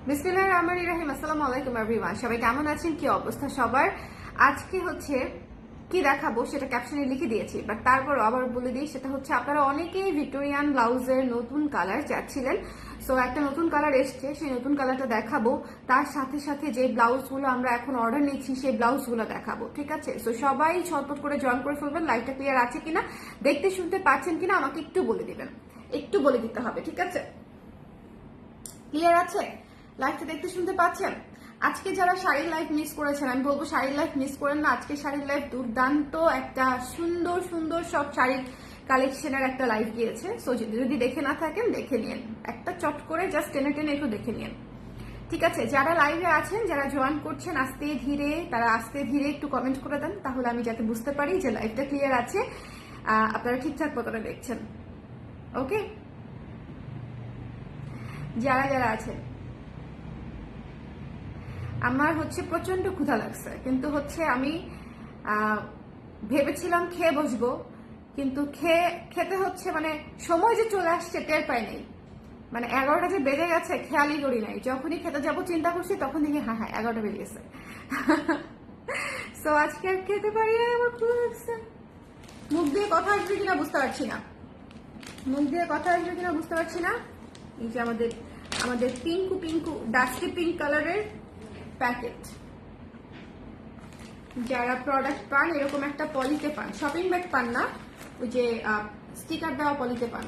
বিসমিল্লাহির রহমানির রহিম। আসসালামু আলাইকুম এভরিওয়ান, সবাই কেমন আছেন? কি অবস্থা সবার? আজকে হচ্ছে কি দেখাবো সেটা ক্যাপশনে লিখে দিয়েছি, বাট তারপর আবার বলে দিই, সেটা হচ্ছে আপনারা অনেকেই ভিক্টোরিয়ান ব্লাউজের নতুন কালার চাচ্ছিলেন। সো একটা নতুন কালার এসছে, সেই নতুন কালারটা দেখাবো। তার সাথে সাথে যে ব্লাউজগুলো আমরা এখন অর্ডার নিচ্ছি সেই ব্লাউজগুলো দেখাবো, ঠিক আছে? সো সবাই ছটপট করে জয়েন করে ফেলবেন। লাইভটা ক্লিয়ার আছে কিনা, দেখতে শুনতে পাচ্ছেন কিনা আমাকে একটু বলে দিবেন, একটু বলে দিতে হবে, ঠিক আছে? ক্লিয়ার আছে? লাইভটা দেখতে শুনতে পাচ্ছেন? আজকে যারা শাড়ির লাইভ মিস করেছেন, আমি বলবো শাড়ির লাইভ মিস করেন না। আজকে শাড়ির লাইভ দুর্দান্ত একটা সুন্দর সুন্দর সব শাড়ির কালেকশনের একটা লাইভ গিয়েছে। সো যদি দেখে না থাকেন দেখে নিন, একটা চট করে জাস্ট টেনে টেনে একটু দেখে নিন, ঠিক আছে? যারা লাইভে আছেন, যারা জয়েন করছেন আস্তে ধীরে, তারা আস্তে ধীরে একটু কমেন্ট করে দেন, তাহলে আমি যাতে বুঝতে পারি যে লাইভটা ক্লিয়ার আছে, আপনারা ঠিকঠাক মতন দেখছেন। ওকে, যারা যারা আছেন, আমার হচ্ছে প্রচন্ড ক্ষুধা লাগছে, কিন্তু হচ্ছে আমি ভেবেছিলাম খেয়ে বসবো, কিন্তু খেতে হচ্ছে মানে সময় যে চলে আসছে টের পাই নাই। মানে 11টা যে বেজে গেছে খেয়ালই করি নাই, যখনই খেতে যাবো চিন্তা করছি তখন দেখি হ্যাঁ 11টা বেজে গেছে। সো আজকে আর খেতে পারি না, আমার ক্ষুধা লাগছে। মুখ দিয়ে কথা আসবে কিনা বুঝতে পারছি না, মুখ দিয়ে কথা আসবে কিনা বুঝতে পারছি না। এই যে আমাদের পিঙ্কু ডাস্টি পিঙ্ক কালারের প্যাকেট, যারা প্রোডাক্ট পান এরকম একটা পলিতে পান, শপিং ব্যাগ পান না, ওই যে স্টিকার দেওয়া পলিতে পান।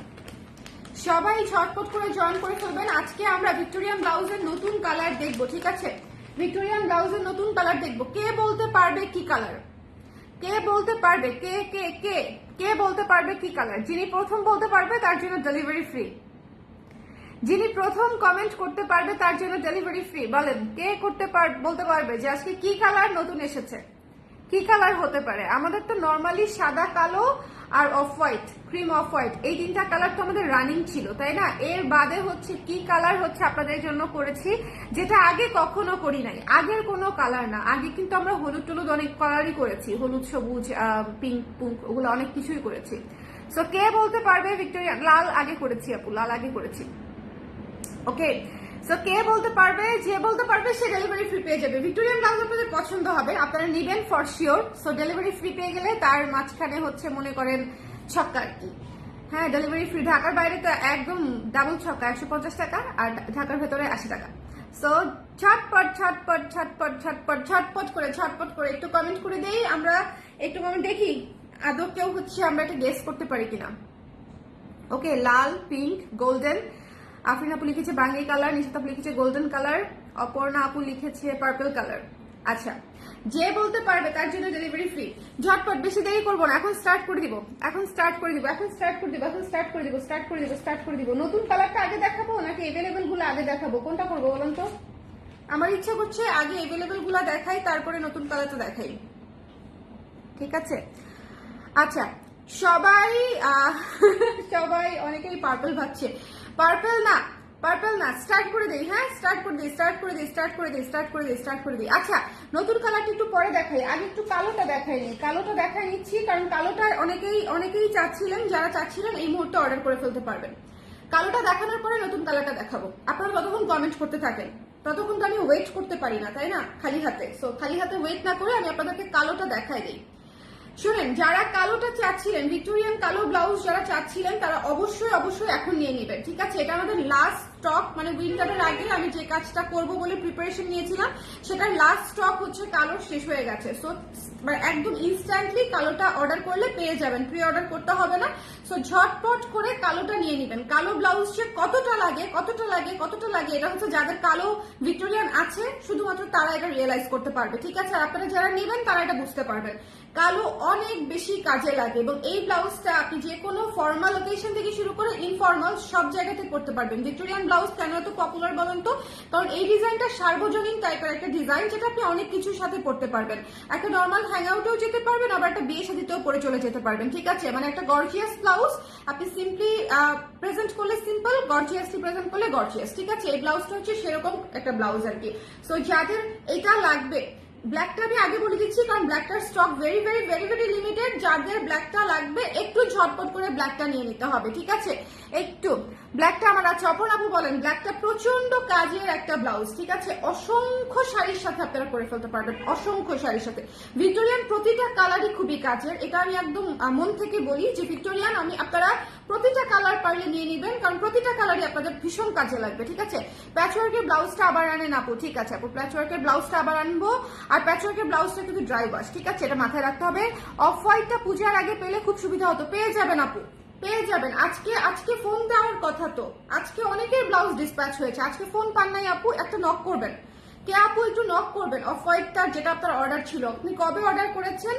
সবাই ঝটপট করে জয়েন করে ফেলবেন। আজকে আমরা ভিক্টোরিয়ান ব্লাউজের নতুন কালার দেখবো, ঠিক আছে? ভিক্টোরিয়ান ব্লাউজের নতুন কালার দেখবো। কে বলতে পারবে কি কালার? কে বলতে পারবে? কে কে কে কে বলতে পারবে কি কালার? যিনি প্রথম বলতে পারবে তার জন্য ডেলিভারি ফ্রি। যিনি প্রথম কমেন্ট করতে পারবে তার জন্য ডেলিভারি ফ্রি। বলেন কে বলতে পারবে যে আজকে কি কালার নতুন এসেছে, কি কালার হতে পারে? আমাদের তো নর্মালি সাদা, কালো আর off white, cream off white, এই তিনটা কালার তো আমাদের রানিং ছিল, তাই না? এর বাদে হচ্ছে কি কালার হচ্ছে আপনাদের জন্য করেছি, যেটা আগে কখনো করি নাই। আগের কোনো কালার না, আগে কিন্তু আমরা হলুদ টলুদ অনেক কালারই করেছি, হলুদ, সবুজ, পিঙ্ক পুঙ্ক, ওগুলো অনেক কিছুই করেছি। সো কে বলতে পারবে? ভিক্টোরিয়া লাল আগে করেছি আপু, লাল আগে করেছি। ওকে, সো কে বলতে পারবে? যে বলতে পারবে সে ডেলিভারি ফ্রি পেয়ে যাবে। ভিক্টোরিয়ান ব্লাউজ আপনাদের পছন্দ হবে, আপনারা নেবেন for sure. So delivery free পেয়ে গেলে তার মাঝখানে হচ্ছে মনে করেন ছক্কা আর কি। হ্যাঁ, ডেলিভারি ফ্রি। ঢাকার বাইরে তো একদম ডাবল ছক্কা, 150 টাকা, আর ঢাকার ভেতরে 80 টাকা। সো ছটপট ছটপট ছটপট ছটপট ছটপট করে একটু কমেন্ট করে দেই। আমরা একটু কমেন্ট দেখি আদৌ কেউ হচ্ছে আমরা একটা গেস করতে পারি কিনা। ওকে, লাল, পিঙ্ক, গোল্ডেন। আফরিন আপু লিখেছে বাঙ্গি কালার, নিশাত আপু লিখেছে গোল্ডেন কালার, অপর্ণা আপু লিখেছে পার্পল কালার। আচ্ছা, যে বলতে পারবে তার জন্য ডেলিভারি ফ্রি। ঝটপট, বেশি দেরি করবো না, এখন স্টার্ট করে দিব, স্টার্ট করে দিব। নতুন কালারটা আগে দেখাবো নাকি এভেলেবেল গুলো আগে দেখাবো? কোনটা করবো বলুন তো? আমার ইচ্ছা করছে আগে এভেলেবেল গুলা দেখাই, তারপরে নতুন কালারটা দেখাই, ঠিক আছে? আচ্ছা, সবাই সবাই অনেকেই পার্পল ভাবছে, পার্পল না, স্টার্ট করে দেই। হ্যাঁ, স্টার্ট করে দিই। আচ্ছা, নতুন কালারটা একটু পরে দেখাই, আগে একটু কালোটা দেখাই নিচ্ছি, কারণ কালোটা অনেকেই চাচ্ছিলেন, যারা চাচ্ছিলেন এই মুহূর্তে অর্ডার করে ফেলতে পারবেন। কালোটা দেখানোর পরে নতুন কালারটা দেখাবো। আপনারা ততক্ষণ কমেন্ট করতে থাকেন, ততক্ষণ তো আমি ওয়েট করতে পারি না, তাই না? খালি হাতে। সো খালি হাতে ওয়েট না করে আমি আপনাদেরকে কালোটা দেখাই দিই। শুনেন, যারা কালোটা চাচ্ছিলেন, ভিক্টোরিয়ান কালো ব্লাউজ যারা চাচ্ছিলেন, তারা অবশ্যই এখন নিয়ে নেবেন, ঠিক আছে? এটা আমাদের লাস্ট স্টক, মানে উইন্টারের আগে আমি যে কাজটা করব বলে প্রিপারেশন নিয়েছিলাম, সেটার লাস্ট স্টক হচ্ছে কালো শেষ হয়ে গেছে। সো একদম ইনস্ট্যান্টলি কালোটা অর্ডার করলে পেয়ে যাবেন, প্রি অর্ডার করতে হবে না। সো ঝটপট করে কালোটা নিয়ে নেবেন। কালো ব্লাউজ যে কতটা লাগে এটা হচ্ছে যাদের কালো ভিক্টোরিয়ান আছে শুধুমাত্র তারা এটা রিয়েলাইজ করতে পারবে, ঠিক আছে? আর আপনারা যারা নেবেন তারা এটা বুঝতে পারবেন। কালো অনেক বেশি কাজে লাগে, এবং এই ব্লাউজটা আপনি যে কোনো ফর্মাল ওকেশন থেকে শুরু করে ইনফর্মাল সব জায়গাতে করতে পারবেন। ভিক্টোরিয়ান ব্লাউজ কেন এত পপুলার বলেন তো? কারণ এই ডিজাইনটা সার্বজনীন টাইপের একটা ডিজাইন, যেটা আপনি অনেক কিছুর সাথে পড়তে পারবেন। একটা নর্মাল হ্যাং আউটেও যেতে পারবেন, আবার একটা বিয়ে শাদিতেও পরে চলে যেতে পারবেন, ঠিক আছে? মানে একটা গর্জিয়াস ব্লাউজ আপনি সিম্পলি প্রেজেন্ট করলে সিম্পল, গর্জিয়াসলি প্রেজেন্ট করলে গর্জিয়াস, ঠিক আছে? এই ব্লাউজটা হচ্ছে সেরকম একটা ব্লাউজ আর কি। সো যাদের এটা লাগবে, ব্ল্যাকটা আমি আগে বলে দিচ্ছি, কারণ ব্ল্যাকটার stock very very very very limited. যাদের ব্ল্যাকটা লাগবে একটু ঝটপট করে ব্ল্যাকটা নিয়ে নিতে হবে, ঠিক আছে? একটু ব্ল্যাকটা আমার আছে। অপর আপু বলেন, ব্ল্যাকটা প্রচন্ড কাজের একটা ব্লাউজ, ঠিক আছে? অসংখ্য শাড়ির সাথে আপনারা করে ফেলতে পারবেন, অসংখ্য শাড়ির সাথে। ভিক্টোরিয়ান প্রতিটা কালারই খুবই কাজের, এটা আমি একদম মন থেকে বলি যে ভিক্টোরিয়ান আপনারা প্রতিটা কালার পারলে নিয়ে নিবেন, কারণ প্রতিটা কালারই আপনাদের ভীষণ কাজে লাগবে, ঠিক আছে? প্যাচওয়ার্কের ব্লাউজটা আবার আনেন আপু, ঠিক আছে আপু? প্যাচওয়ার্কের ব্লাউজটা আবার আনবো। আর প্যাচওয়ার্কের ব্লাউজটা কিন্তু ড্রাই ওয়াশ, ঠিক আছে? এটা মাথায় রাখতে হবে। অফ হোয়াইটটা পূজার আগে পেলে খুব সুবিধা হতো, পেয়ে যাবেন আপু, পেয়ে যাবেন। আজকে ফোন দেওয়ার কথা তো, আজকে অনেকের ব্লাউজ ডিসপ্যাচ হয়েছে, আজকে ফোন পান নাই আপু, একটা নক করবেন। কে আপু একটু নক করবেন। অফ হোয়াইটটা যেটা আপনার অর্ডার ছিল, আপনি কবে অর্ডার করেছেন?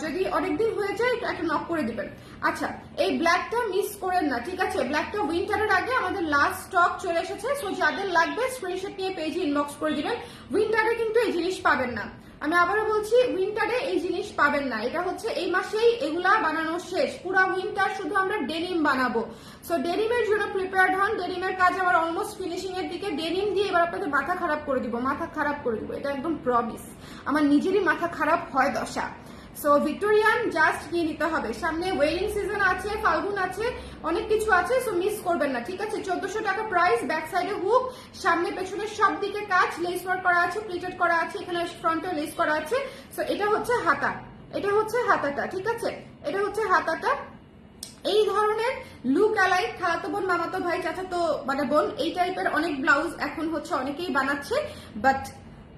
যদি অনেকদিন হয়ে যায় একটা নক করে দিবেন। আচ্ছা, এই ব্ল্যাকটা মিস করেন না, ঠিক আছে? ব্ল্যাকটা উইন্টারের আগে আমাদের লাস্ট স্টক চলে এসেছে, সো যাদের লাগবে স্ক্রিনশট নিয়ে পেজে ইনবক্স করে দিবেন। উইন্টারে কিন্তু এই জিনিস পাবেন না, আমি আবারও বলছি, উইন্টারে এই জিনিস পাবেন না। এটা হচ্ছে এই মাসেই এগুলা বানানো শেষ, পুরো উইন্টার শুধু আমরা ডেনিম বানাবো। সো ডেনিমের জন্য প্রিপেয়ার্ড হন, ডেনিমের কাজ আমার অলমোস্ট ফিনিশিং এর দিকে। ডেনিম দিয়ে এবার আপনাদের মাথা খারাপ করে দিব, মাথা খারাপ করে দিব, এটা একদম প্রমিস। আমার নিজেরই মাথা খারাপ হয় দশা। সো ভিক্টোরিয়ান জাস্ট নিয়ে নিতে হবে, সামনে ওয়েডিং সিজন আছে, ফাল্গুন আছে, অনেক কিছু আছে, সো মিস করবেন না, ঠিক আছে? 1400 টাকা প্রাইস, ব্যাক সাইডে হুক, সামনে পেছনে সব দিকে কাজ, লেস ওয়ার্ক করা আছে, প্লিটেড করা আছে, এখানে ফ্রন্টে লেস করা আছে। সো এটা হচ্ছে হাতা, এটা হচ্ছে হাতাটা, ঠিক আছে? এটা হচ্ছে হাতাটা। এই ধরনের লুক অ্যালাইক খালাতো বোন, মামাতো ভাই, চাচাতো মানে বোন, এই টাইপের অনেক ব্লাউজ এখন হচ্ছে অনেকেই বানাচ্ছে, but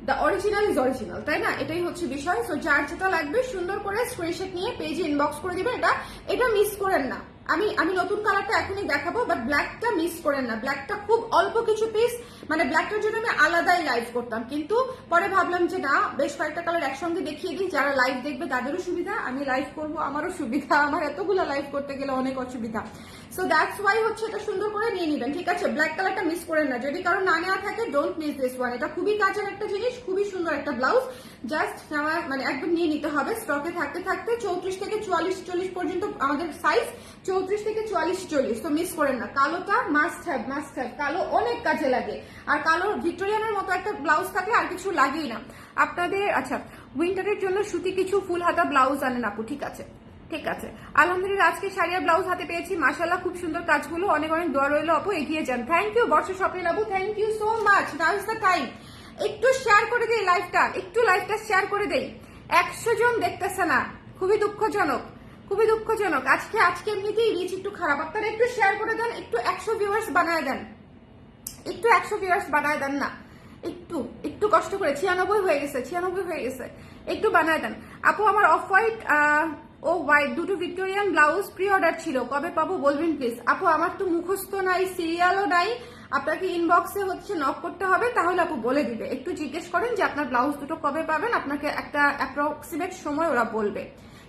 the original is original, তাই না? এটাই হচ্ছে বিষয়। সো যার যেটা লাগবে সুন্দর করে স্ক্রিনশট নিয়ে পেজে ইনবক্স করে দিবেন। এটা মিস করেন না। আমি নতুন কালারটা এখনই দেখাবো, বাট ব্ল্যাকটা মিস করেন না। ব্ল্যাকটা খুব অল্প কিছু পিস, মানে ব্ল্যাকটার জন্য আমি আলাদাই লাইভ করতাম, কিন্তু পরে ভাবলাম যে না, বেশ কয়েকটা কালার একসঙ্গে দেখিয়ে দিই, যারা লাইভ দেখবে তাদেরও সুবিধা, আমি লাইভ করবো আমারও সুবিধা, আমার এতগুলো লাইভ করতে গেলে অনেক অসুবিধা। সো দ্যাটস ওয়াই হচ্ছে এটা সুন্দর করে নিয়ে নিবেন, ঠিক আছে? ব্ল্যাক কালারটা মিস করেন না, যদি কারো না নেওয়া থাকে ডোন্ট মিস দিস ওয়ান। এটা খুবই কাজের একটা জিনিস, খুবই সুন্দর একটা ব্লাউজ, জাস্ট মানে একদম নিয়ে নিতে হবে স্টকে থাকতে থাকতে। 34 থেকে 44-40 পর্যন্ত আমাদের সাইজ, 34 থেকে 44-40, তো মিস করেন না। কালোটা মাস্ট হ্যাভ, মাস্ট হ্যাভ, কালো অনেক কাজে লাগে। আর কালো ভিক্টোরিয়ানের মতো একটা ব্লাউজ থাকলে আর কিছু লাগেই না আপনাদের। আচ্ছা, উইন্টারের জন্য সুতি কিছু ফুল হাতা ব্লাউজ আনেন আপু, ঠিক আছে? ঠিক আছে, আলহামদুলিল্লাহ আজকে শাড়ি আর ব্লাউজ হাতে পেয়েছি, মাশাআল্লাহ খুব সুন্দর কাজগুলো, অনেক অনেক দোয়া রইলো আপু, এগিয়ে যান। থ্যাংক ইউ বর্ষা স্বপ্নিল আপু, thank you so much. Now is the time, একটু শেয়ার করে দেই লাইভটা, একটু লাইভটা শেয়ার করে দেই। 100 জন দেখতেছে না, খুবই দুঃখজনক, খুবই দুঃখজনক। আজকে এমনিতেই রিচ একটু খারাপ, আপনারা একটু শেয়ার করে দেন, একটু 100 ভিউয়ার্স বানায় দেন, একটু 100 ভিউয়ার্স বানায় দেন না, একটু কষ্ট করে। 96 হয়ে গেছে, 96 হয়ে গেছে, একটু বানায় দেন আপু। আমার অফ হোয়াইট ও হোয়াইট দুটো ভিক্টোরিয়ান ব্লাউজ প্রি অর্ডার ছিল, কবে পাবো বলবেন প্লিজ আপু? আমার তো মুখস্থ নাই, সিরিয়ালও নাই, আপনাকে ইনবক্সে হচ্ছে নক করতে হবে, তাহলে আপু বলে দিবে। একটু জিজ্ঞেস করেন যে আপনার ব্লাউজ দুটো কবে পাবেন, আপনাকে একটা অ্যাপ্রক্সিমেট সময় ওরা বলবে,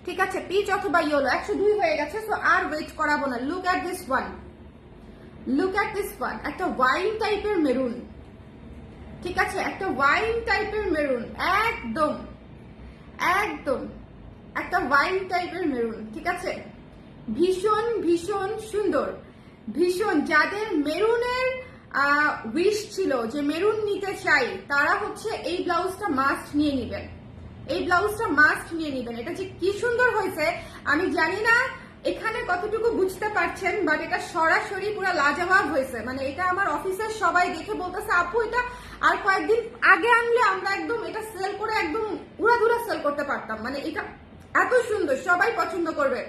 ঠিক আছে? পিচ অথবা ইয়েলো। 102 হয়ে গেছে, সো আর ওয়েট করাবো না। Look at this one, look at this one, একটা ওয়াইন টাইপের মেরুন, ঠিক আছে? একটা ওয়াইন টাইপের মেরুন, একদম একদম একটা ওয়াইন টাইপের মেরুন, ঠিক আছে? ভীষণ ভীষণ সুন্দর, ভীষণ। যাদের মেরুনের উইশ ছিল যে মেরুন নিতে চাই, তারা হচ্ছে এই ব্লাউজটা মাস্ট নিয়ে নিবেন, এই ব্লাউজটা মাস্ট নিয়ে নিবেন। এটা যে কি সুন্দর হয়েছে আমি জানি না এখানে কতটুকু বুঝতে পারছেন, বাট এটা সরাসরি পুরো লাজবাব হয়েছে। মানে এটা আমার অফিসের সবাই দেখে বলতেছে আপু এটা আর কয়েকদিন আগে আনলে আমরা একদম এটা সেল করে একদম উড়াধুরা সেল করতে পারতাম, মানে এটা এত সুন্দর, সবাই পছন্দ করবে।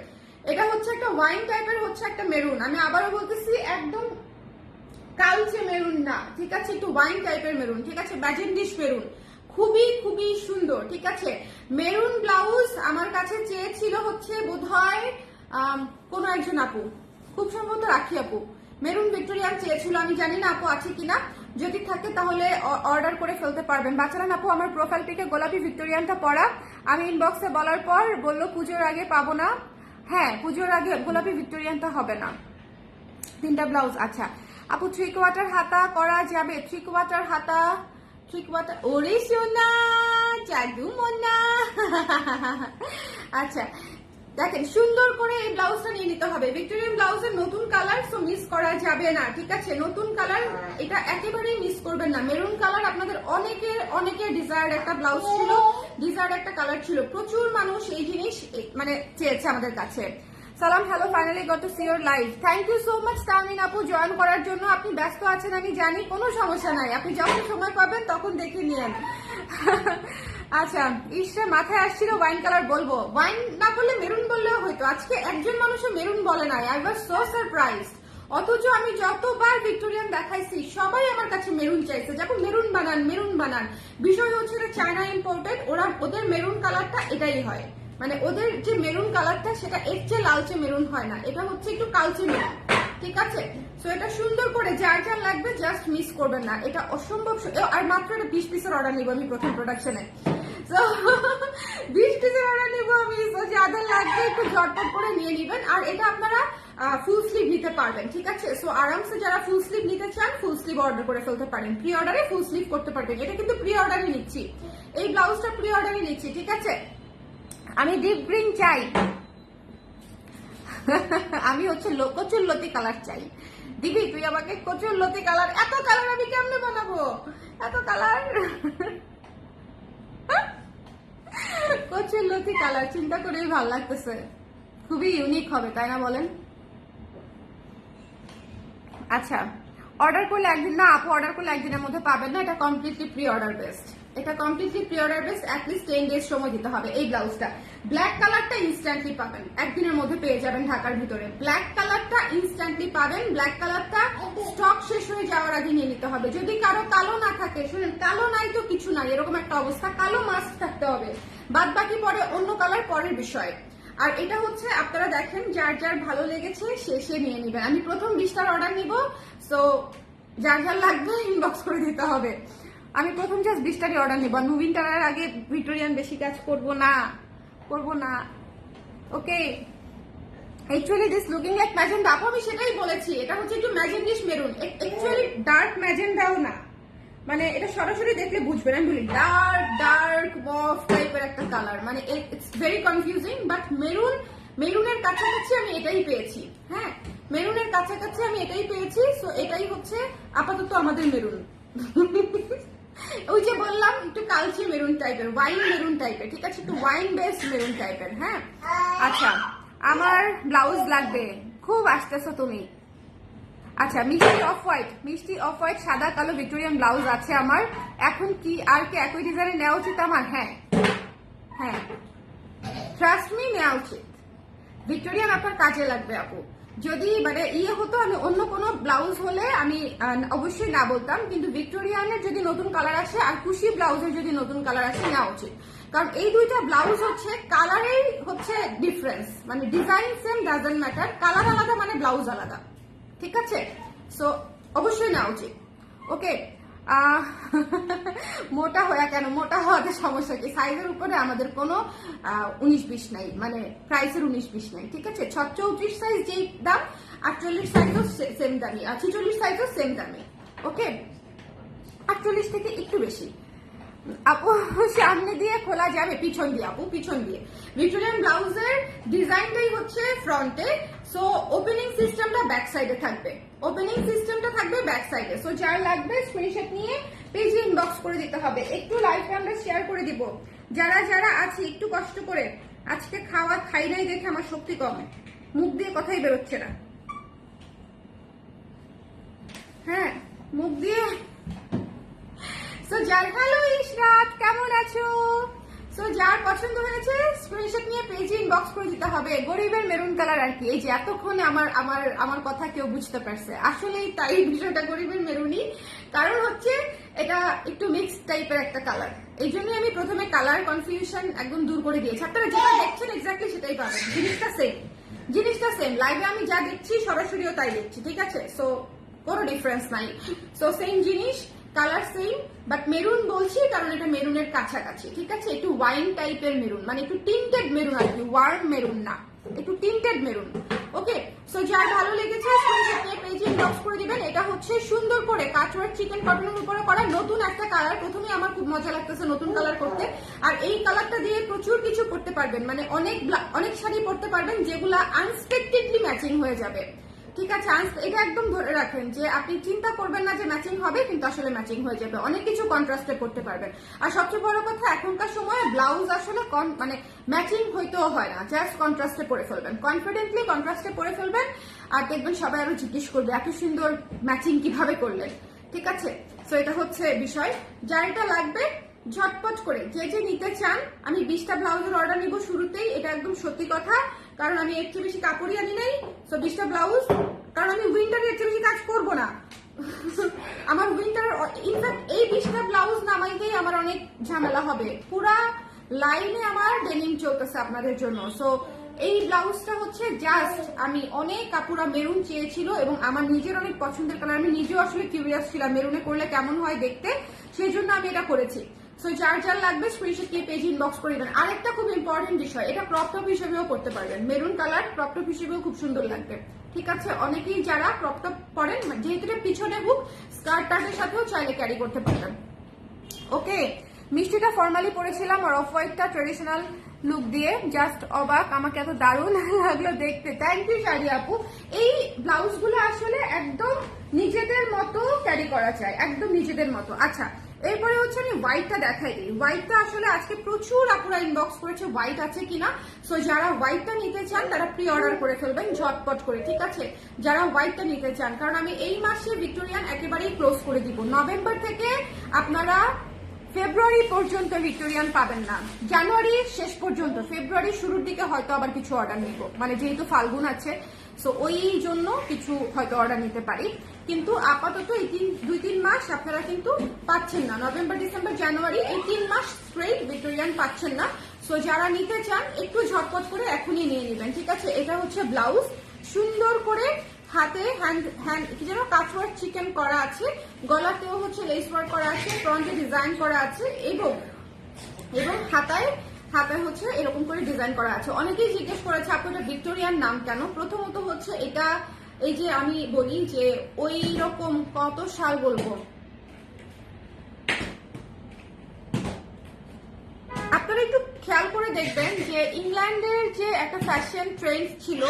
এটা হচ্ছে একটা ওয়াইন টাইপের হচ্ছে একটা মেরুন, আমি আবারও বলতেছি একদম কালচে মেরুন না, ঠিক আছে? একটু ওয়াইন টাইপের মেরুন, ঠিক আছে? ম্যাজেন্ডিশ মেরুন, খুবই খুবই সুন্দর, ঠিক আছে? মেরুন ব্লাউজ আমার কাছে চেয়েছিল হচ্ছে বোধহয় কোনো একজন আপু, খুব সম্ভবত রাখি আপু, মেরুন ভিক্টোরিয়ান চেয়েছিল, আমি জানি না আপু আছে কিনা, যদি থাকে তাহলে অর্ডার করে ফেলতে পারবেন। বাচ্চারা আপু আমার প্রোফাইল পিকে গোলাপি ভিক্টোরিয়ানটা পরা, আমি ইনবক্সে বলার পর বললো পুজোর আগে পাবো না। হ্যাঁ, পুজোর আগে গোলাপি ভিক্টোরিয়ানটা হবে না। 3টা ব্লাউজ। আচ্ছা আপু, 3 কোয়ার্টার হাতা করা যাবে? 3 কোয়ার্টার হাতা, 3 কোয়ার্টার, ওরে সোনা জাদু মোনা। আচ্ছা দেখেন সুন্দর করে এই ব্লাউজটা নিয়ে নিতে হবে। ভিক্টোরিয়ান ব্লাউজের নতুন কালার, সো মিস করা যাবে না, ঠিক আছে? নতুন কালার, এটা একেবারেই মিস করবেন না। মেরুন কালার আপনাদের অনেকের ডিজায়ার একটা ব্লাউজ ছিল, ডিজায়ার একটা কালার ছিল। প্রচুর মানুষ এই জিনিস মানে চেয়েছে আমাদের কাছে। সালাম, hello, finally got to see your live. Thank you so much Tamin আপু জয়েন করার জন্য। আপনি ব্যস্ত আছেন আমি জানি, কোনো সমস্যা নাই, আপনি যখন সময় পাবেন তখন দেখে নিয়েন। আচ্ছা, ইসে মাথায় আসছিল ওয়াইন কালার বলবো, ওয়াইন না বললে মেরুন বললেও হয়তো। আজকে একজন মানুষও মেরুন বলে নাই, আই ওয়াজ সো সারপ্রাইজ। অথচ আমি যতবার ভিক্টোরিয়ান দেখাইছি সবাই আমার কাছে মেরুন চাইছে, যখন মেরুন বানান মেরুন বানান। বিষয় হচ্ছে চায়না ইম্পোর্টেড, ওদের মেরুন কালারটা এটাই হয়, মানে ওদের যে মেরুন কালারটা সেটা এর চেয়ে লালচে মেরুন হয় না, এটা হচ্ছে একটু কালচে মেরুন, ঠিক আছে? সো এটা সুন্দর করে যার যার লাগবে জাস্ট মিস করবেন না, এটা অসম্ভব। আর মাত্র এটা 20 পিসের অর্ডার নিব আমি প্রথম প্রোডাকশনে। সো 20 পিসের অর্ডার নিব আমি, সো যাদের লাগবে একটু ঝটপট করে নিয়ে নিবেন। আর এটা আপনারা ফুল স্লিভ নিতে পারবেন, ঠিক আছে? সো আরামসে যারা ফুল স্লিভ নিতে চান ফুল স্লিভ অর্ডার করে ফেলতে পারেন, প্রি অর্ডারে ফুল স্লিভ করতে পারবেন। এটা কিন্তু প্রি অর্ডারে নিচ্ছি, এই ব্লাউজটা প্রি অর্ডারে নিচ্ছি, ঠিক আছে? আমি ডিপ গ্রিন চাই, আমি হচ্ছে কচুর লতি কালার চাই। দিবি তুই আমাকে কচুর লতি কালার? এত কালার আমি কেমনে বানাবো, এত কালার? কচুর লতি কালার চিন্তা করেই ভালো লাগতেছে, খুবই ইউনিক হবে, তাই না বলেন? আচ্ছা, অর্ডার করলে একদিন না আপু, অর্ডার করলে একদিনের মধ্যে পাবেন না, এটা কমপ্লিটলি প্রি অর্ডার বেস্ট, এটা completely pre order best, at least 10 days সময় দিতে হবে। এই ব্লাউজটা ব্ল্যাক কালারটা ইনস্ট্যান্টলি পাবেন, একদিনের মধ্যে পেয়ে যাবেন ঢাকার ভিতরে। ব্ল্যাক কালারটা ইনস্ট্যান্টলি পাবেন, ব্ল্যাক কালারটা স্টক শেষ হয়ে যাওয়ার আগে নিয়ে নিতে হবে। যদি কারো কালো না থাকে, শুনেন, কালো নাই তো কিছু নাই, এরকম একটা অবস্থা, কালো মাস্ক থাকতে হবে, বাদ বাকি পরে অন্য কালার পরের বিষয়। আর এটা হচ্ছে আপনারা দেখেন যার যার ভালো লেগেছে সে নিয়ে নিবেন। আমি প্রথম 20টার অর্ডার নিব, সো যার যার লাগবে ইনবক্স করে দিতে হবে। আমি প্রথম জাস্ট 20টারই অর্ডার নিব, উইন্টারের আগে ভিক্টোরিয়ান বেশি কাজ করব না, okay? Actually this looking like magenta, আপু আমি সেটাই বলেছি, এটা হচ্ছে একটু ম্যাজেন্ডিশ মেরুন, অ্যাকচুয়ালি ডার্ক ম্যাজেন্ডাও না, মানে এটা সরাসরি দেখলে বুঝবেন। আমি বলি ডার্ক মফ টাইপের একটা কালার, মানে ইটস ভেরি কনফিউজিং, বাট মেরুনের কাছাকাছি আমি এটাই পেয়েছি। হ্যাঁ, মেরুনের কাছাকাছি আমি এটাই পেয়েছি, সো এটাই হচ্ছে আপাতত আমাদের মেরুন। ওই যে বললাম একটু কালচে মেরুন টাইপের, ওয়াইন মেরুন টাইপের, ঠিক আছে? একটু ওয়াইন বেসড মেরুন টাইপের। হ্যাঁ, আচ্ছা, আমার ব্লাউজ লাগবে, খুব আসতেছো তুমি। আচ্ছা, মিষ্টি অফ হোয়াইট সাদা কালো ভিক্টোরিয়ান ব্লাউজ আছে আমার। এখন কি আর কি একই ডিজাইনে নেওয়া উচিত আমার? হ্যাঁ, ট্রাস্ট মি, নেওয়া উচিত। ভিক্টোরিয়ান আপনার কাজে লাগবে আপু। যদি মানে হতো, আমি অন্য কোনো ব্লাউজ হলে আমি অবশ্যই না বলতাম, কিন্তু ভিক্টোরিয়ানের যদি নতুন কালার আসে আর কুশি ব্লাউজের যদি নতুন কালার আসে নেওয়া উচিত, কারণ এই দুইটা ব্লাউজ হচ্ছে কালারেই হচ্ছে ডিফারেন্স, মানে design same, doesn't matter, colour আলাদা মানে ব্লাউজ আলাদা, ঠিক আছে? সো অবশ্যই নেওয়া উচিত, ওকে? মোটা হওয়া কেন, মোটা হওয়াতে সমস্যা কি? সাইজের উপরে আমাদের কোনো 19-20 নাই, মানে প্রাইসের 19-20 নাই, ঠিক আছে? 34 সাইজ যেই দাম, 48 সাইজও সেম দামি, আর 46 সাইজও সেম দামি, ওকে? 48 থেকে একটু বেশি। আপু সামনে দিয়ে খোলা যাবে, পিছন দিয়ে আপু, পিছন দিয়ে। ভিক্টোরিয়ান ব্লাউজের ডিজাইনটাই হচ্ছে ফ্রন্টে, সো ওপেনিং সিস্টেমটা ব্যাক সাইডে থাকবে, ব্যাক সাইডে। সো যার লাগবে স্ক্রিনশট নিয়ে পেজে ইনবক্স করে দিতে হবে। একটু লাইভটা আমরা শেয়ার করে দিব, যারা যারা আছে একটু কষ্ট করে। আজকে খাই নাই দেখে আমার শক্তি কম, মুখ দিয়ে কথাই বেরোচ্ছে না। হ্যাঁ, মুখ দিয়ে। সো যার, হ্যালো ইশরাত, কেমন আছো? সো যার পছন্দ হয়েছে স্ক্রিনশট নিয়ে পেজে ইনবক্স করে দিতে হবে। গরিবের মেরুন কালার আর কি, এই যে এতক্ষণে আমার কথা কেউ বুঝতে পারছে, আসলেই তাই, বিষয়টা গরিবের মেরুনই, কারণ হচ্ছে এটা একটু মিক্স টাইপের একটা কালার, এই জন্যই আমি প্রথমে কালার কনফিউশন একদম দূর করে দিয়েছি। আপনারা যেটা দেখছেন এক্স্যাক্টলি সেটাই পাবেন, জিনিসটা সেম, লাইভে আমি যা দেখছি সরাসরিও তাই দেখছি, ঠিক আছে? সো কোনো ডিফারেন্স নাই, সো সেম জিনিস, কালার সেম, বাট মেরুন বলছি কারণ এটা মেরুনের কাছাকাছি, ঠিক আছে? একটু ওয়াইন টাইপের মেরুন, মানে একটু টিন্টেড মেরুন আর কি, ওয়ার্ম মেরুন না, একটু টিন্টেড মেরুন। ওকে, সো যার ভালো লেগেছে স্ক্রিনশট পেজে ইনবক্স করে দিবেন। এটা হচ্ছে সুন্দর করে কাটওয়ার্ক চিকেন কটনের উপরে করা নতুন একটা কালার। প্রথমে আমার খুব মজা লাগতেছে নতুন কালার করতে, আর এই কালারটা দিয়ে প্রচুর কিছু করতে পারবেন, মানে অনেক শাড়ি পরতে পারবেন যেগুলা আনএক্সপেক্টেডলি ম্যাচিং হয়ে যাবে। ঠিক আছে, এটা একদম ধরে রাখেন যে আপনি চিন্তা করবেন না যে ম্যাচিং হবে, কিন্তু আসলে ম্যাচিং হয়ে যাবে। অনেক কিছু কন্ট্রাস্টে করতে পারবেন। আর সবচেয়ে বড় কথা, এখনকার সময় ব্লাউজ আসলে মানে ম্যাচিং হইতেও হয় না, জাস্ট কন্ট্রাস্টে পরে ফেলবেন, কনফিডেন্টলি কন্ট্রাস্টে পরে ফেলবেন, আর দেখবেন সবাই আরো জিজ্ঞেস করবে এত সুন্দর ম্যাচিং কিভাবে করলেন। ঠিক আছে, সো এটা হচ্ছে বিষয়। যার এটা লাগবে ঝটপট করে যে নিতে চান, আমি 20টা ব্লাউজের অর্ডার নিব শুরুতেই, এটা একদম সত্যি কথা, কারণ আমি এর চেয়ে বেশি কাপড়ই আনি নাই। সো 20টা ব্লাউজ, কারণ আমি উইন্টারে এর চেয়ে বেশি কাজ করবো না। আমার উইন্টার, ইনফ্যাক্ট এই 20টা ব্লাউজ নামাইতেই আমার অনেক ঝামেলা হবে। পুরা লাইনে আমার ডেনিম চলতেছে আপনাদের জন্য। সো এই ব্লাউজটা হচ্ছে জাস্ট, আমি অনেক কাপুরা মেরুন চেয়েছিল এবং আমার নিজের অনেক পছন্দের কালার, আমি নিজেও আসলে কিউরিয়াস ছিলাম মেরুনে করলে কেমন হয় দেখতে, সেই জন্য আমি এটা করেছি। সো যার লাগবে স্ক্রিনশট দিয়ে পেজ ইনবক্স করে দেবেন। আরেকটা খুব ইম্পর্টেন্ট বিষয়, এটা ক্রপ টপ হিসেবেও করতে পারবেন, মেরুন কালার ক্রপ টপ হিসেবেও খুব সুন্দর লাগবে। ঠিক আছে, অনেকেই যারা ক্রপ টপ পরেন, যেহেতু এটা পিছনে হুক, স্কার্ট টার্টের সাথেও চাইলে ক্যারি করতে পারবেন। ওকে, মিষ্টিটা ফর্মালি পরেছিলাম আর অফ হোয়াইটটা ট্রেডিশনাল লুক দিয়ে, জাস্ট অবাক, আমাকে এত দারুণ লাগলো দেখতে। থ্যাংক ইউ শাড়ি আপু। এই ব্লাউজগুলো আসলে একদম নিজেদের মতো ক্যারি করা যায়, একদম নিজেদের মতো। আচ্ছা, এরপরে হচ্ছে আমি হোয়াইটটা দেখাই দিই। হোয়াইটটা আসলে আজকে প্রচুর আপুরা ইনবক্স করেছে হোয়াইট আছে কিনা। সো যারা হোয়াইটটা নিতে চান তারা প্রি অর্ডার করে ফেলবেন ঝটপট করে। ঠিক আছে, যারা হোয়াইটটা নিতে চান, কারণ আমি এই মাসে ভিক্টোরিয়ান একেবারেই ক্লোজ করে দিব। নভেম্বর থেকে আপনারা ফেব্রুয়ারি পর্যন্ত ভিক্টোরিয়ান পাবেন না, জানুয়ারির শেষ পর্যন্ত, ফেব্রুয়ারির শুরুর দিকে হয়তো আবার কিছু অর্ডার নিব, মানে যেহেতু ফাল্গুন আছে, সো ওই জন্য কিছু হয়তো অর্ডার নিতে পারি। কিন্তু আপাতত এই 2-3 মাস আপনারা কিন্তু পাচ্ছেন না, নভেম্বর ডিসেম্বর জানুয়ারি এই 3 মাস স্ট্রেট ভিক্টোরিয়ান পাচ্ছেন না। সো যারা নিতে চান একটু ঝটপট করে এখনই নিয়ে নেবেন। ঠিক আছে, এটা হচ্ছে ব্লাউজ, সুন্দর করে হাতে হ্যান্ড কি যেন কাটওয়ার্ক চিকেন করা আছে, গলাতেও হচ্ছে লেস ওয়ার্ক করা আছে, ফ্রন্টে ডিজাইন করা আছে, এবং হাতায় হচ্ছে এরকম করে ডিজাইন করা আছে। অনেকেই জিজ্ঞেস করেছে আপু এটা ভিক্টোরিয়ান নাম কেন। প্রথমত হচ্ছে এটা, এই যে আমি বলি যে ওই রকম কত সাল বলবো, আপনারা একটু খেয়াল করে দেখবেন যে ইংল্যান্ডের যে একটা ফ্যাশন ট্রেন্ড ছিল,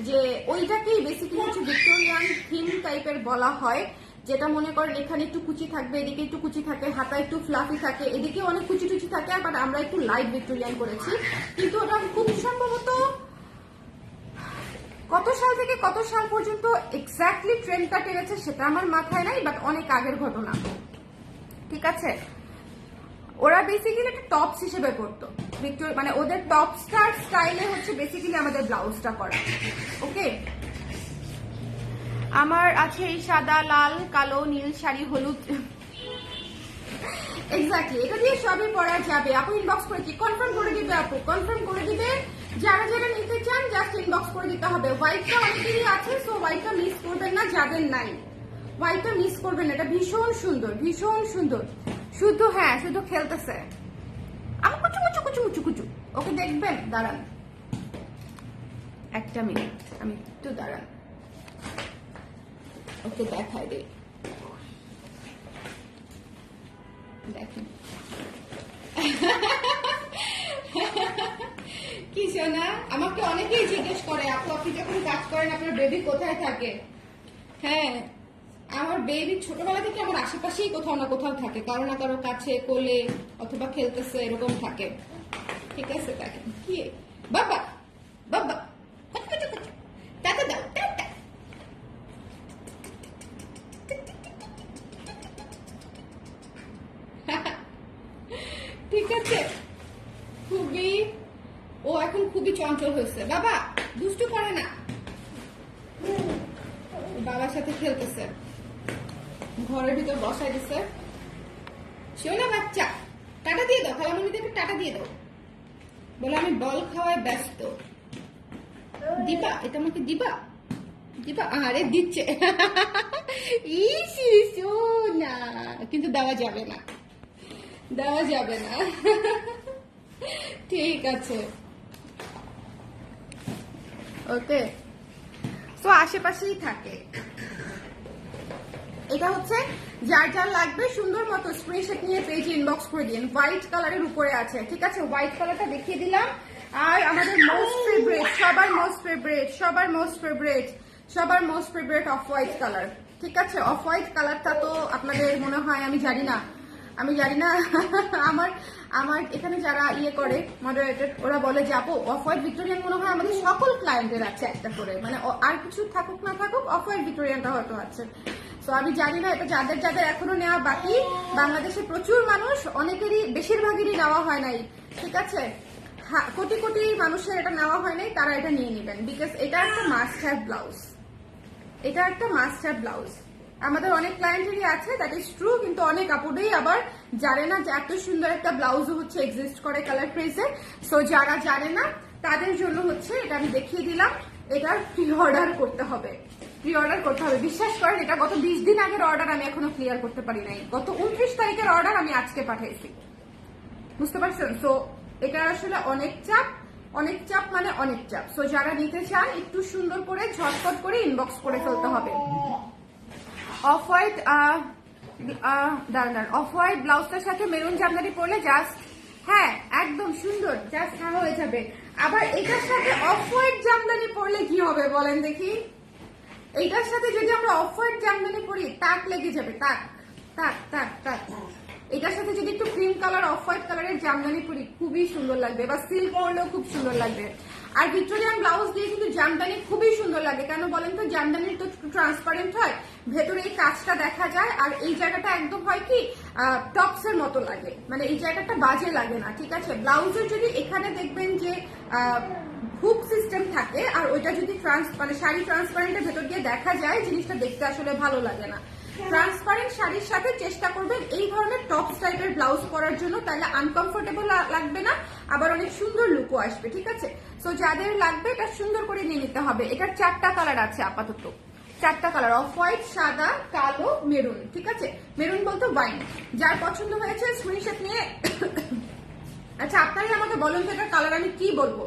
যে ওইটাকেই বেসিক্যালি হচ্ছে ভিক্টোরিয়ান থিম টাইপের বলা হয়, যেটা মনে করেন এখানে একটু কুচি থাকবে, এদিকে একটু কুচি থাকে, হাতা একটু ফ্লাফি থাকে, এদিকে অনেক কুচি টুচি থাকে, বাট আমরা একটু লাইট ভিক্টোরিয়ান করেছি। কিন্তু ওটা খুব সম্ভবত কত সাল থেকে কত সাল পর্যন্ত এক্স্যাক্টলি ট্রেন্ডটা টেনেছে সেটা আমার মাথায় নাই, বাট অনেক আগের ঘটনা। ঠিক আছে, ওরা বেসিক্যালি একটা টপস হিসেবে পড়তো, মানে ওদের টপস্টার স্টাইলে হচ্ছে বেসিক্যালি আমাদের ব্লাউজটা করা। ওকে, আমার আছে এই সাদা, লাল, কালো, নীল শাড়ি, হলুদ, এক্স্যাক্টলি এটা দিয়ে সবই পরা যাবে। আপু ইনবক্স করেছি, কনফার্ম করে দিবে আপু, কনফার্ম করে দিবে। যারা নিতে চান জাস্ট ইনবক্স করে দিতে হবে। হোয়াইটটা অনেকেরই আছে, সো হোয়াইটটা মিস করবেন না, যাদের নাই হোয়াইটটা মিস করবেন না, এটা ভীষণ সুন্দর, ভীষণ সুন্দর। শুধু হ্যাঁ, শুধু খেলতেছে, আমার কুচু কুচু কুচু কুচু কুচু। ওকে দেখবেন, দাঁড়ান একটা মিনিট, আমি একটু দাঁড়ান, ওকে দেখাই দিই, দেখেন কি শোনা। আমাকে অনেকেই জিজ্ঞেস করে আপু আপনি যখন কাজ করেন আপনার বেবি কোথায় থাকে। হ্যাঁ, আমার বেবি ছোটবেলা থেকে আমার আশেপাশেই কোথাও না কোথাও থাকে, কারো না কারো কাছে, কোলে, অথবা খেলতেছে, এরকম থাকে। ঠিক আছে, দেখেন কি বাবা বাবা, টাটা দাও, টাটা। ঠিক আছে, খুবই, ও এখন খুবই চঞ্চল হয়েছে, বাবা দুষ্টু করে না, বাবার সাথে খেলতেছে, ঘরের ভিতর বসাই দিছে। শোনা বাচ্চা, টাটা দিয়ে দাও, খালামণিদেরকে টাটা দিয়ে দাও, বলে আমি বল খাওয়ায় ব্যস্ত। দিবা, এটা আমাকে দিবা, দিবা, আরে দিচ্ছে। না, কিন্তু দেওয়া যাবে না, দেওয়া যাবে না। ঠিক আছে, ওকে, তো আশেপাশেই থাকে। এটা হচ্ছে যার যার লাগবে সুন্দর মতো স্ক্রিনশট নিয়ে পেজে ইনবক্স করে দিন। হোয়াইট কালারের উপরে আছে, ঠিক আছে, হোয়াইট কালারটা দেখিয়ে দিলাম। আর আমাদের মোস্ট ফেভারিট, সবার মোস্ট ফেভারিট, সবার মোস্ট ফেভারিট, সবার most favourite off white colour, ঠিক আছে। অফ হোয়াইট কালারটা তো আপনাদের মনে হয়, আমি জানি না আমার আমার এখানে যারা ইয়ে করে মডারেটর, ওরা বলে যে আপু অফ হোয়াইট ভিক্টোরিয়ান মনে হয় আমাদের সকল ক্লায়েন্টের আছে একটা করে, মানে আর কিছু থাকুক না থাকুক অফ হোয়াইট ভিক্টোরিয়ানটা হয়তো আছে। তো আমি জানি না এটা যাদের যাদের এখনো নেওয়া বাকি, বাংলাদেশে প্রচুর মানুষ, অনেকেরই বেশিরভাগেরই নেওয়া হয় নাই, ঠিক আছে। কোটি কোটি মানুষের এটা নেওয়া হয় নাই, তারা এটা নিয়ে নেবেন, বিকজ এটা একটা মাস্ট হ্যাভ ব্লাউজ, এটা একটা মাস্ট হ্যাভ ব্লাউজ। আমাদের অনেক ক্লায়েন্টেরই আছে, দ্যাট ইজ ট্রু, কিন্তু অনেক আপুদেই আবার জানে না যে এত সুন্দর একটা ব্লাউজও হচ্ছে এক্সিস্ট করে কালার ক্রেজে। সো যারা জানে না তাদের জন্য হচ্ছে এটা আমি দেখিয়ে দিলাম। এটার প্রি অর্ডার করতে হবে, প্রি অর্ডার করতে হবে। বিশ্বাস করেন এটা গত 20 দিন আগের অর্ডার আমি এখনো ক্লিয়ার করতে পারি নাই। গত 29 তারিখের অর্ডার আমি আজকে পাঠাইছি, বুঝতে পারছেন। সো এটা আসলে অনেক চাপ, অনেক চাপ মানে অনেক চাপ। সো যারা নিতে চান একটু সুন্দর করে ঝটপট করে ইনবক্স করে ফেলতে হবে। অফ হোয়াইট দাঁড়ান, অফ হোয়াইট ব্লাউজটার সাথে মেরুন জামদানি পরলে জাস্ট, হ্যাঁ একদম সুন্দর, জাস্ট হ্যাঁ হয়ে যাবে। আবার এটার সাথে অফ হোয়াইট জামদানি পরলে কি হবে বলেন দেখি? এইটার সাথে যদি আমরা অফ হোয়াইট জামদানি পরি, তাক লেগে যাবে, তাক তাক তাক তাক। এটার সাথে যদি একটু ক্রিম কালার অফ হোয়াইট কালারের জামদানি পরি খুবই সুন্দর লাগবে, বা সিল্ক পরলেও খুব সুন্দর লাগবে। আর ভিক্টোরিয়ান ব্লাউজ দিয়ে কিন্তু জামদানি খুবই সুন্দর লাগে, কেন বলেন তো? জামদানির তো ট্রান্সপারেন্ট হয়, ভেতরে এই কাজটা দেখা যায়, আর এই জায়গাটা একদম হয় কি টপস এর মতো লাগে, মানে এই জায়গাটা বাজে লাগে না, ঠিক আছে। ব্লাউজের যদি এখানে দেখবেন যে হুক সিস্টেম থাকে, আর ওইটা যদি মানে শাড়ি ট্রান্সপারেন্টের ভেতর দিয়ে দেখা যায়, জিনিসটা দেখতে আসলে ভালো লাগে না। ট্রান্সপারেন্ট শাড়ির সাথে চেষ্টা করবেন এই ধরনের টপস টাইপের ব্লাউজ পরার জন্য, তাহলে আনকমফোর্টেবল লাগবে না, আবার অনেক সুন্দর লুকও আসবে, ঠিক আছে। সো যাদের লাগবে এটা সুন্দর করে নিয়ে নিতে হবে। এটার 4টা কালার আছে আপাতত, 4টা কালার, অফ হোয়াইট, সাদা, কালো, মেরুন, ঠিক আছে। মেরুন বলতে ওয়াইন। যার পছন্দ হয়েছে স্ক্রিনশট নিয়ে আচ্ছা আপনারাই আমাকে বলুন তো এটার কালার আমি কি বলবো?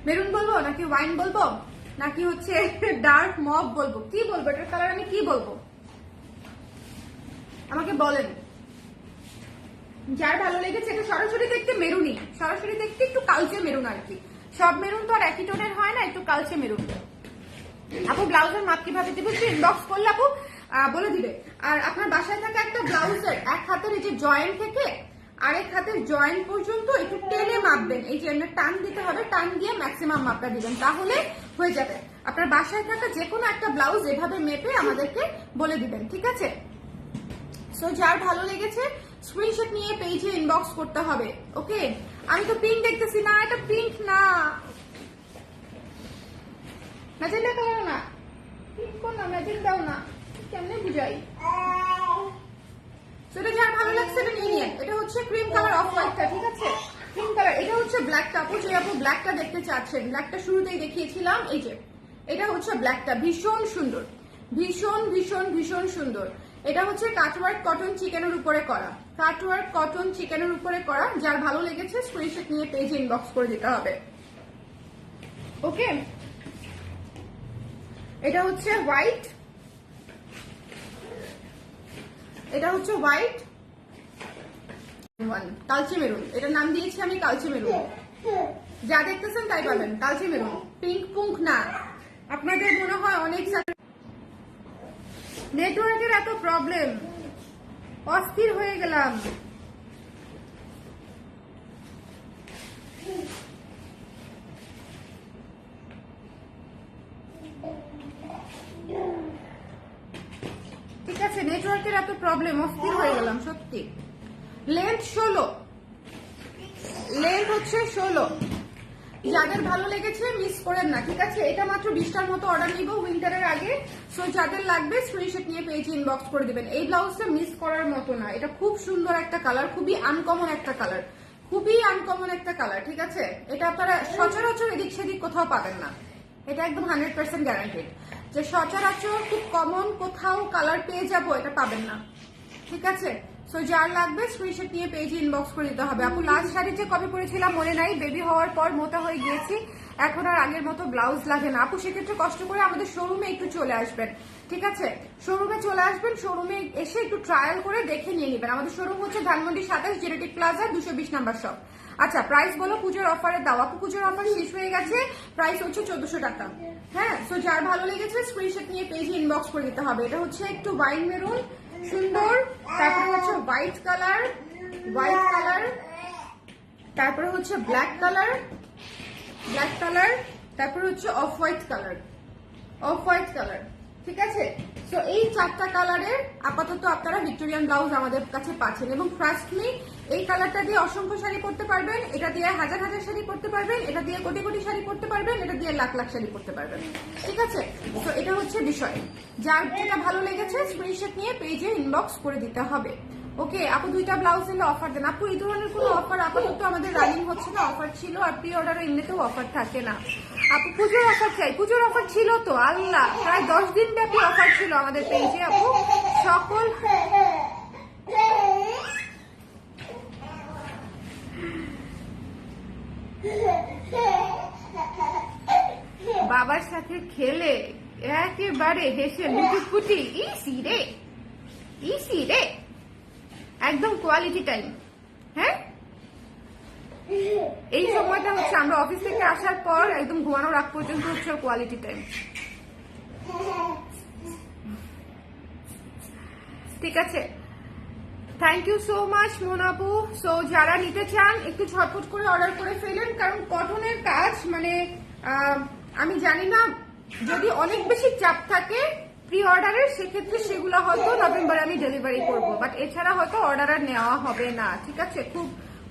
মেরুন বলবো নাকি ওয়াইন বলবো নাকি হচ্ছে ডার্ক মভ বলবো, কি বলবো? এটার কালার আমি কি বলবো আমাকে বলেন। যার ভালো লেগেছে, এটা সরাসরি দেখতে মেরুনই, সরাসরি দেখতে একটু কালচে মেরুন আর কি। সব মেরুন তো আর একই টোনের হয় না, একটু কালচে মেরুন। আপু ব্লাউজের মাপ কিভাবে দিব? ইনবক্স করলে আপু বলে দিবে। আর আপনার বাসায় থাকা একটা ব্লাউজের এক হাতের এই যে জয়েন্ট থেকে আরেক হাতের জয়েন্ট পর্যন্ত একটু টেনে মাপবেন, এই যে টান দিতে হবে, টান দিয়ে ম্যাক্সিমাম মাপটা দিবেন, তাহলে হয়ে যাবে। আপনার বাসায় থাকা যে কোনো একটা ব্লাউজ এভাবে মেপে আমাদেরকে বলে দিবেন, ঠিক আছে। সো যার ভালো লেগেছে স্ক্রিনশট নিয়ে পেজে ইনবক্স করতে হবে, ওকে। আমি তো পিঙ্ক দেখতেছি না, এটা পিঙ্ক না, ম্যাজেন্ডা কালার না, পিঙ্ক কোন না, ম্যাজেন্ডাও না, কেমনে বুঝাই? সেটা যার ভালো লাগছে এটা নিয়ে নিন। এটা হচ্ছে ক্রিম কালার অফ হোয়াইটটা, ঠিক আছে, ক্রিম কালার। এটা হচ্ছে ব্ল্যাকটা, আপু যে আপু ব্ল্যাকটা দেখতে চাচ্ছেন, ব্ল্যাকটা শুরুতেই দেখিয়েছিলাম, এই যে এটা হচ্ছে ব্ল্যাকটা, ভীষণ সুন্দর, ভীষণ ভীষণ ভীষণ সুন্দর। এটা হচ্ছে কাটওয়ার্ক কটন চিকেনের উপরে করা, কাটওয়ার্ক কটন চিকেনের উপরে করা। যার ভালো লেগেছে স্ক্রিনশট নিয়ে পেজে ইনবক্স করে দিতে হবে, ওকে। এটা হচ্ছে হোয়াইট, এটা হচ্ছে হোয়াইট, কালচে মেরুন, এটার নাম দিয়েছি আমি কালচে মেরুন। যা দেখতেছেন তাই পাবেন, কালচে মেরুন, পিঙ্ক পুঙ্ক না। আপনাদের মনে হয় অনেক নেটওয়ার্কের এত প্রবলেম, অস্থির হয়ে গেলাম। ঠিক আছে, নেটওয়ার্কের এত প্রবলেম, অস্থির হয়ে গেলাম সত্যি। লেন্থ 16, লেন্থ হচ্ছে 16। যাদের ভালো লেগেছে মিস করেন না, ঠিক আছে। এটা মাত্র 20টার মতো অর্ডার নিব উইন্টারের আগে। সো যাদের লাগবে স্ক্রিনশট নিয়ে পেজে ইনবক্স করে দিবেন। এই ব্লাউজটা মিস করার মতো না, এটা খুব সুন্দর একটা কালার, খুবই আনকমন একটা কালার, খুবই আনকমন একটা কালার, ঠিক আছে। এটা আপনারা সচরাচর এদিক সেদিক কোথাও পাবেন না, এটা একদম 100% গ্যারান্টেড যে সচরাচর খুব কমন কোথাও কালার পেয়ে যাবো, এটা পাবেন না, ঠিক আছে। সো যার লাগবে স্ক্রিনশট নিয়ে পেজে ইনবক্স করে দিতে হবে। আপু লাস্ট শাড়ি যে কবে পরেছিলাম মনে নাই, বেবি হওয়ার পর মোটা হয়ে গিয়েছি, এখন আর আগের মতো ব্লাউজ লাগে না আপু, সেক্ষেত্রে কষ্ট করে আমাদের শোরুমে একটু চলে আসবেন, ঠিক আছে? শোরুমে চলে আসবেন, শোরুমে এসে একটু ট্রায়াল করে দেখে নিয়ে নেবেন। আমাদের শোরুম হচ্ছে Dhanmondi 27 genetic plaza 220 number shop. আচ্ছা, প্রাইস বলো পুজোর অফারে দাও আপু। পুজোর অফার শেষ হয়ে গেছে, প্রাইস হচ্ছে 1400 টাকা। হ্যাঁ, তো যার ভালো লেগেছে স্ক্রিনশট নিয়ে পেজে ইনবক্স করে দিতে হবে। এটা হচ্ছে একটু ওয়াইন মেরুন, সুন্দর। তারপরে হচ্ছে হোয়াইট কালার, তারপরে হচ্ছে ব্ল্যাক কালার, তারপরে হচ্ছে অফ হোয়াইট কালার, ঠিক আছে? তো এই 4টা কালারের আপাতত আপনারা ভিক্টোরিয়ান ব্লাউজ আমাদের কাছে পাচ্ছেন, এবং ট্রাস্ট মি, এই কালারটা দিয়ে অসংখ্য শাড়ি পরতে পারবেন, এটা দিয়ে হাজার হাজার শাড়ি পরতে পারবেন, এটা দিয়ে কোটি কোটি শাড়ি পরতে পারবেন, এটা দিয়ে লাখ লাখ শাড়ি পরতে পারবেন, ঠিক আছে? তো এটা হচ্ছে বিষয়। যার যেটা ভালো লেগেছে স্ক্রিনশট নিয়ে পেজে ইনবক্স করে দিতে হবে। ওকে আপু, 2টা ব্লাউজ নিলে অফার দেন আপু। এই ধরনের কোনো অফার আপাতত আমাদের রানিং হচ্ছে না। অফার ছিল, আর প্রি অর্ডারে এমনিতেও অফার থাকে না আপু। পুজোর অফার চাই, পুজোর অফার ছিল তো আল্লাহ, প্রায় 10 দিন ব্যাপী অফার ছিল আমাদের পেজে আপু। সকল বাবার সাথে খেলে একেবারে হেসে লুটুপুটি, ইসি রে একদম কোয়ালিটি টাইম। হ্যাঁ, এই সময়টা হচ্ছে আমরা অফিস থেকে আসার পর একদম ঘুমানোর আগ পর্যন্ত হচ্ছে কোয়ালিটি টাইম, ঠিক আছে? থ্যাংক ইউ সো মাচ মোনাপু। সো যারা নিতে চান একটু ঝটপট করে অর্ডার করে ফেলেন, কারণ কটনের কাজ মানে আমি জানি না, যদি অনেক বেশি চাপ থাকে প্রি অর্ডারের, সেক্ষেত্রে সেগুলো হয়তো নভেম্বরে আমি ডেলিভারি করবো, বাট এছাড়া হয়তো অর্ডার আর নেওয়া হবে না, ঠিক আছে? খুব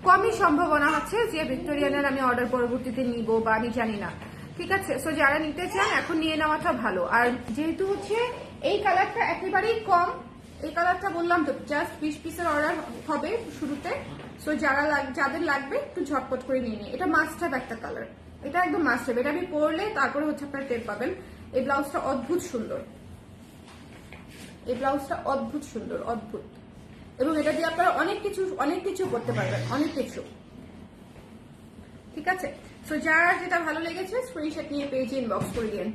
কমই সম্ভাবনা হচ্ছে যে ভিক্টোরিয়ানের আমি অর্ডার পরবর্তীতে নিব, বা আমি জানি না, ঠিক আছে? সো যারা নিতে চান এখন নিয়ে নেওয়াটা ভালো। আর যেহেতু হচ্ছে এই কালারটা একেবারেই কম, এই কালারটা বললাম তো জাস্ট 20 পিসের অর্ডার হবে শুরুতে। সো যাদের লাগবে একটু ঝটপট করে নিয়ে নিই। এটা মাস্ট হ্যাভ একটা কালার, এটা একদম মাস্ট হ্যাভ। এটা আমি পরলে তারপরে হচ্ছে আপনারা টের পাবেন। এই ব্লাউজটা অদ্ভুত সুন্দর, অদ্ভুত। এবং এটা দিয়ে আপনারা অনেক কিছু করতে পারবেন, অনেক কিছু, ঠিক আছে? সো যার যেটা ভালো লেগেছে স্ক্রিনশট নিয়ে পেজে ইনবক্স করে দিন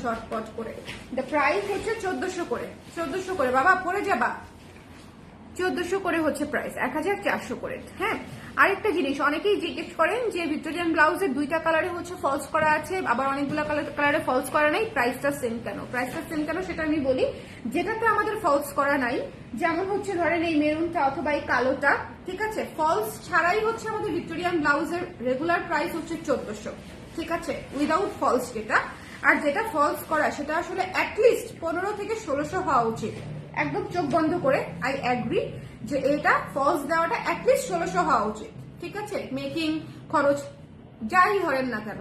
ঝটপট করে। দ্য প্রাইস হচ্ছে 1400 করে বাবা, পরে যাবা। 1400 করে হচ্ছে প্রাইস, 1400 করে। হ্যাঁ, আরেকটা জিনিস অনেকেই জিজ্ঞেস করেন যে ভিক্টোরিয়ান ব্লাউজের 2টা কালারে হচ্ছে ফলস করা আছে, আবার অনেকগুলো কালারে ফলস করা নাই, প্রাইসটা সেম কেন সেটা আমি বলি। যেটাতে আমাদের ফলস করা নাই, যেমন হচ্ছে ধরেন এই মেরুনটা অথবা এই কালোটা, ঠিক আছে, ফলস ছাড়াই হচ্ছে আমাদের ভিক্টোরিয়ান ব্লাউজের রেগুলার প্রাইস হচ্ছে 1400, ঠিক আছে, উইদাউট ফলস যেটা। আর যেটা ফলস করা সেটা আসলে অ্যাটলিস্ট 15 থেকে 1600 হওয়া উচিত। একদম চোখ বন্ধ করে আই অ্যাগ্রি যে এটা ফলস দেওয়াটা অ্যাটলিস্ট 1600 হওয়া উচিত, ঠিক আছে? মেকিং খরচ যাই ধরেন না কেন,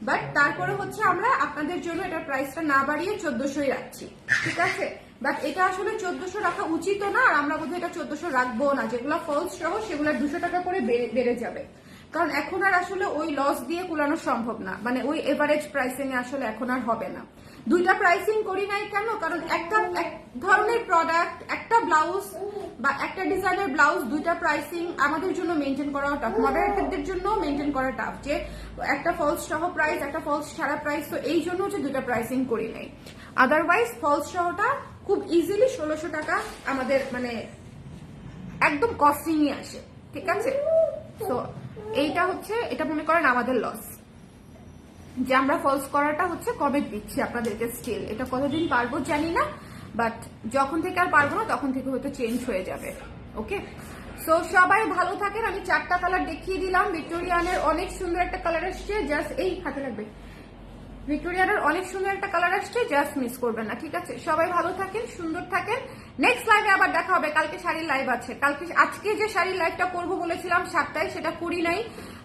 বাট তারপরে হচ্ছে আমরা আপনাদের জন্য এটার প্রাইসটা না বাড়িয়ে 1400ই রাখছি, ঠিক আছে? বাট এটা আসলে 1400 রাখা উচিত না, আর আমরা বোধহয় এটা 1400 রাখবো না। যেগুলো ফলস সহ সেগুলো 200 টাকা করে বেড়ে যাবে, কারণ এখন আর আসলে ওই লস দিয়ে কুলানো সম্ভব না, মানে ওই এভারেজ প্রাইসিং এ আসলে এখন আর হবে না। 2টা প্রাইসিং করি নাই কেন, কারণ এক ধরনের প্রোডাক্ট, একটা ব্লাউজ বা একটা ডিজাইনের ব্লাউজ 2টা প্রাইসিং আমাদের জন্য মেনটেন করা টাফ, মডারেটরদের জন্য মেনটেন করা টাফ, যে একটা ফলস সহ প্রাইস, একটা ফলস ছাড়া প্রাইস। তো এই জন্য হচ্ছে 2টা প্রাইসিং করি নাই। আদারওয়াইজ ফলস সহটা খুব ইজিলি 1600 টাকা আমাদের মানে একদম কস্টিংই আসে, ঠিক আছে? তো এইটা হচ্ছে, এটা মনে করেন আমাদের লস যে আমরা ফলস করাটা হচ্ছে কবে দিচ্ছি আপনাদেরকে। স্টিল এটা কতদিন পারবো জানি না, বাট যখন থেকে আর পারবো না তখন থেকে হয়তো চেঞ্জ হয়ে যাবে। ওকে, সো সবাই ভালো থাকেন। আমি 4টা কালার দেখিয়ে দিলাম। ভিক্টোরিয়ানের অনেক সুন্দর একটা কালার আসছে, জাস্ট এই হাতে লাগবে। ভিক্টোরিয়ানের অনেক সুন্দর একটা কালার আসছে, জাস্ট মিস করবেন না, ঠিক আছে? সবাই ভালো থাকেন, সুন্দর থাকেন। নেক্সট লাইভে আবার দেখা হবে। কালকে শাড়ির লাইভ আছে। আজকে যে শাড়ির লাইভটা করবো বলেছিলাম 7টায়, সেটা করি নাই,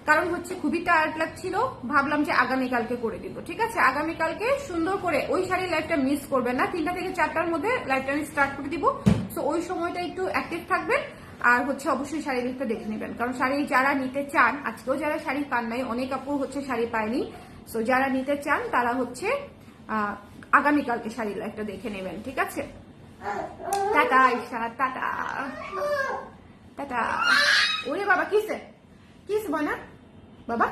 কারণ হচ্ছে খুবই টায়ার্ড লাগছিল। ভাবলাম যে আগামীকালকে করে দিব, ঠিক আছে? আগামীকালকে সুন্দর করে ওই শাড়ির লাইভটা মিস করবেন না। 3টা থেকে 4টার মধ্যে লাইভটা আমি স্টার্ট করে দিব। সো ওই সময়টা একটু অ্যাক্টিভ থাকবেন, আর হচ্ছে অবশ্যই শাড়ির লিস্টটা দেখে নেবেন, কারণ শাড়ি যারা নিতে চান, আজকেও যারা শাড়ি পান নাই, অনেক আপু হচ্ছে শাড়ি পায়নি। সো যারা নিতে চান তারা হচ্ছে আগামীকালকে শাড়ির লাইভটা দেখে নেবেন, ঠিক আছে? Tata Isha, tata tata. ওরে বাবা, কিসে কিস বনা বাবা।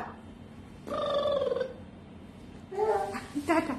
টাটা।